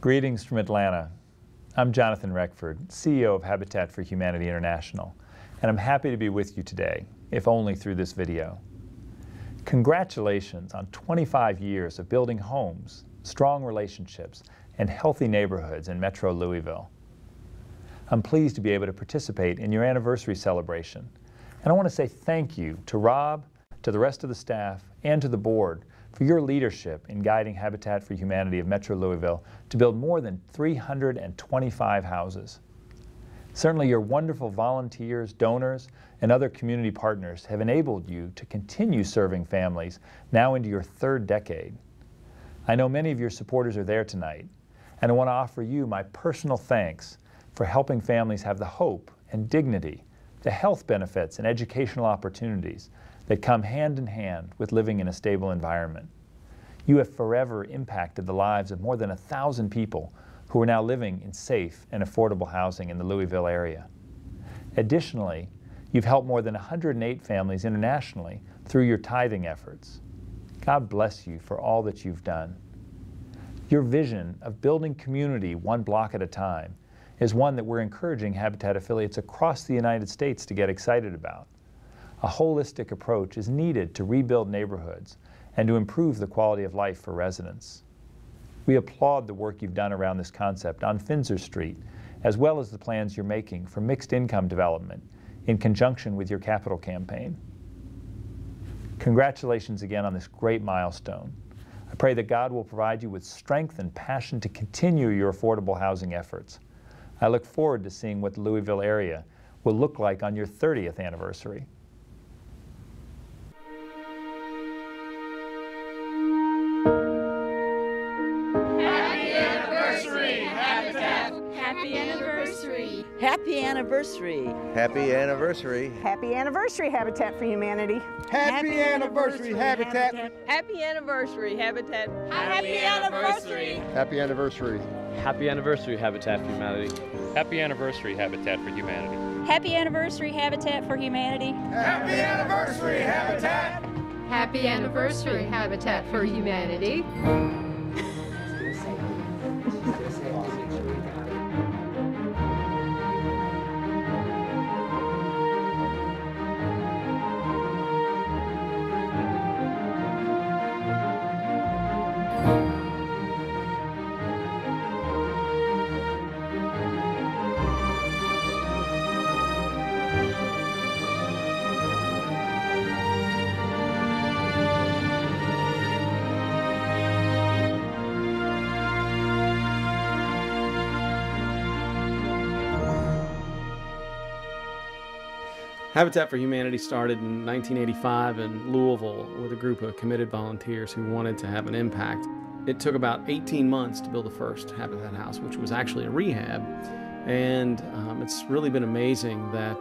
Greetings from Atlanta. I'm Jonathan Reckford, CEO of Habitat for Humanity International, and I'm happy to be with you today, if only through this video. Congratulations on 25 years of building homes, strong relationships, and healthy neighborhoods in Metro Louisville. I'm pleased to be able to participate in your anniversary celebration, and I want to say thank you to Rob, to the rest of the staff, and to the board for your leadership in guiding Habitat for Humanity of Metro Louisville to build more than 325 houses. Certainly your wonderful volunteers, donors, and other community partners have enabled you to continue serving families now into your third decade. I know many of your supporters are there tonight, and I want to offer you my personal thanks for helping families have the hope and dignity, the health benefits and educational opportunities that come hand in hand with living in a stable environment. You have forever impacted the lives of more than 1,000 people who are now living in safe and affordable housing in the Louisville area. Additionally, you've helped more than 108 families internationally through your tithing efforts. God bless you for all that you've done. Your vision of building community one block at a time is one that we're encouraging Habitat affiliates across the United States to get excited about. A holistic approach is needed to rebuild neighborhoods and to improve the quality of life for residents. We applaud the work you've done around this concept on Finzer Street, as well as the plans you're making for mixed income development in conjunction with your capital campaign. Congratulations again on this great milestone. I pray that God will provide you with strength and passion to continue your affordable housing efforts. I look forward to seeing what the Louisville area will look like on your 30th anniversary. Happy anniversary. Happy anniversary. Happy anniversary, Habitat for Humanity. Happy anniversary, Habitat. Happy anniversary, Habitat. Happy anniversary. Happy anniversary. Happy anniversary, Habitat for Humanity. Happy anniversary, Habitat for Humanity. Happy anniversary, Habitat for Humanity. Happy anniversary, Habitat. Happy anniversary, Habitat for Humanity. Habitat for Humanity started in 1985 in Louisville with a group of committed volunteers who wanted to have an impact. It took about 18 months to build the first Habitat house, which was actually a rehab. And it's really been amazing that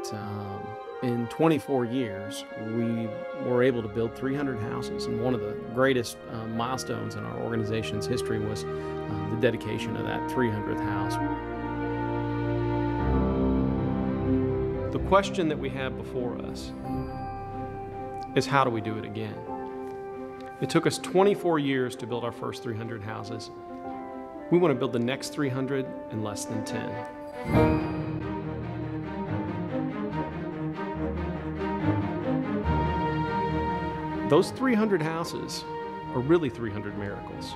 in 24 years, we were able to build 300 houses. And one of the greatest milestones in our organization's history was the dedication of that 300th house. The question that we have before us is, how do we do it again? It took us 24 years to build our first 300 houses. We want to build the next 300 in less than 10. Those 300 houses are really 300 miracles.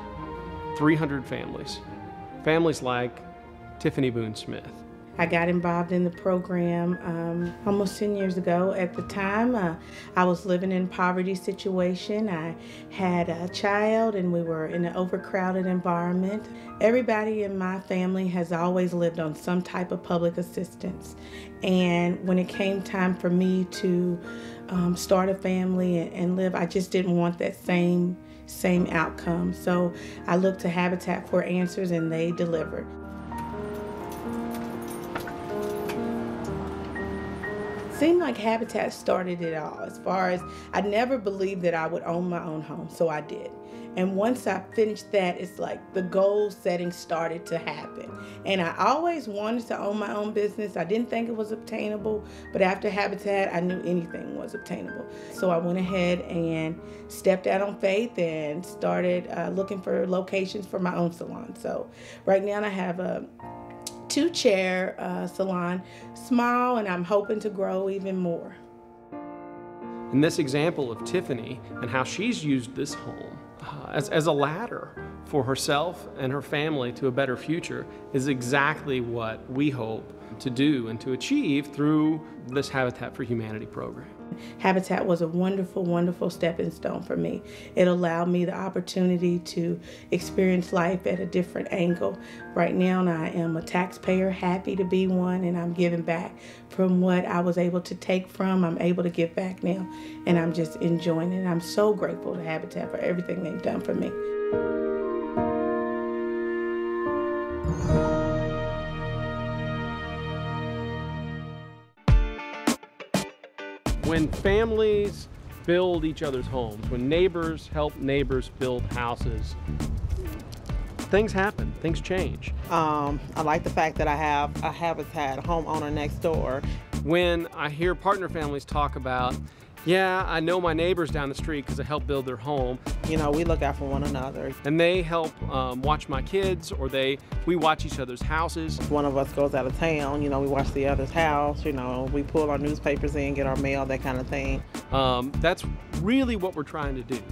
300 families. Families like Tiffany Boone Smith. I got involved in the program almost 10 years ago. At the time, I was living in a poverty situation. I had a child and we were in an overcrowded environment. Everybody in my family has always lived on some type of public assistance. And when it came time for me to start a family and live, I just didn't want that same outcome. So I looked to Habitat for answers and they delivered. Seemed like Habitat started it all. As far as, I never believed that I would own my own home, so I did. And once I finished that, it's like the goal setting started to happen. And I always wanted to own my own business. I didn't think it was obtainable, but after Habitat, I knew anything was obtainable. So I went ahead and stepped out on faith and started looking for locations for my own salon. So right now I have a 2-chair salon, small, and I'm hoping to grow even more. And this example of Tiffany and how she's used this home as a ladder for herself and her family to a better future is exactly what we hope to do and to achieve through this Habitat for Humanity program. Habitat was a wonderful, wonderful stepping stone for me. It allowed me the opportunity to experience life at a different angle. Right now, I am a taxpayer, happy to be one, and I'm giving back from what I was able to take from. I'm able to give back now, and I'm just enjoying it. I'm so grateful to Habitat for everything they've done for me. When families build each other's homes, when neighbors help neighbors build houses, things happen, things change. I like the fact that I have a Habitat homeowner next door. When I hear partner families talk about, yeah, I know my neighbors down the street because I helped build their home. You know, we look out for one another. And they help watch my kids, or we watch each other's houses. If one of us goes out of town, you know, we watch the other's house, you know, we pull our newspapers in, get our mail, that kind of thing. That's really what we're trying to do.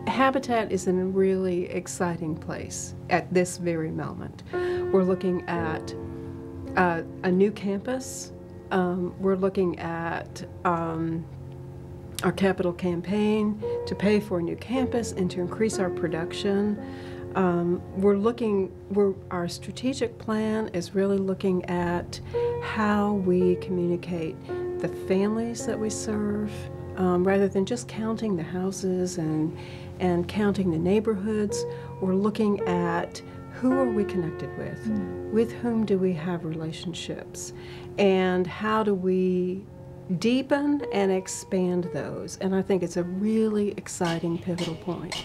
Habitat is in a really exciting place at this very moment. We're looking at a new campus. We're looking at our capital campaign to pay for a new campus and to increase our production. Our strategic plan is really looking at how we communicate the families that we serve, rather than just counting the houses and counting the neighborhoods. We're looking at who are we connected with whom do we have relationships, and how do we deepen and expand those. And I think it's a really exciting pivotal point.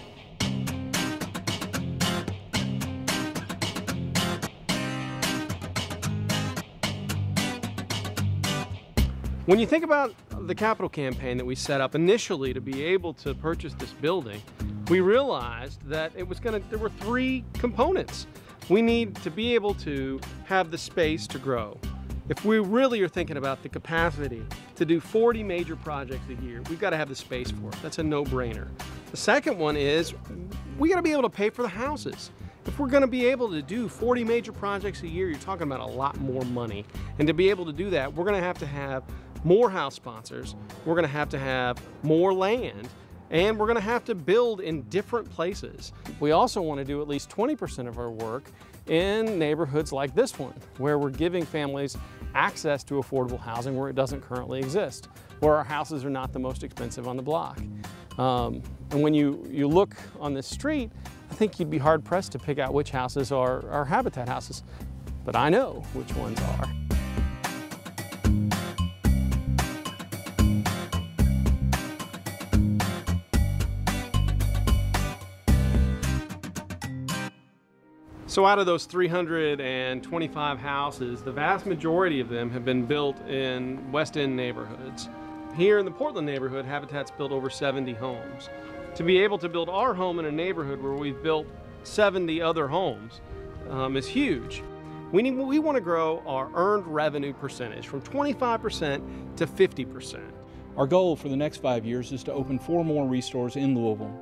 When you think about the capital campaign that we set up initially to be able to purchase this building, we realized that there were 3 components. We need to be able to have the space to grow. If we really are thinking about the capacity to do 40 major projects a year, we've got to have the space for it. That's a no-brainer. The second one is we got to be able to pay for the houses. If we're going to be able to do 40 major projects a year, you're talking about a lot more money. And to be able to do that, we're going to have more house sponsors, we're going to have more land, and we're going to have to build in different places. We also want to do at least 20% of our work in neighborhoods like this one, where we're giving families access to affordable housing where it doesn't currently exist, where our houses are not the most expensive on the block. And when you look on this street, I think you'd be hard-pressed to pick out which houses are Habitat houses, but I know which ones are. So out of those 325 houses, the vast majority of them have been built in West End neighborhoods. Here in the Portland neighborhood, Habitat's built over 70 homes. To be able to build our home in a neighborhood where we've built 70 other homes is huge. We want to grow our earned revenue percentage from 25% to 50%. Our goal for the next 5 years is to open 4 more restores in Louisville.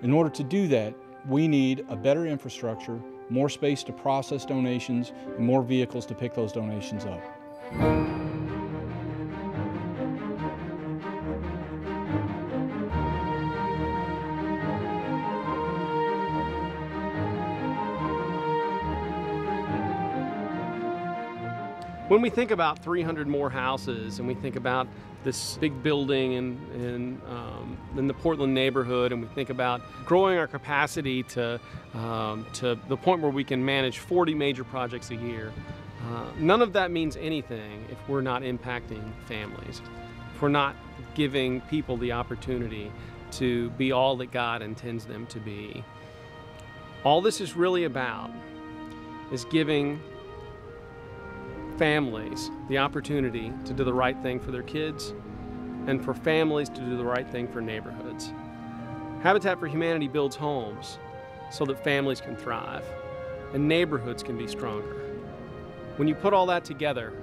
In order to do that, we need a better infrastructure, more space to process donations, and more vehicles to pick those donations up. When we think about 300 more houses and we think about this big building in the Portland neighborhood, and we think about growing our capacity to the point where we can manage 40 major projects a year, none of that means anything if we're not impacting families, if we're not giving people the opportunity to be all that God intends them to be. All this is really about is giving families the opportunity to do the right thing for their kids and for families to do the right thing for neighborhoods. Habitat for Humanity builds homes so that families can thrive and neighborhoods can be stronger. When you put all that together,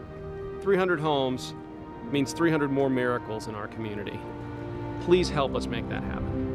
300 homes means 300 more miracles in our community. Please help us make that happen.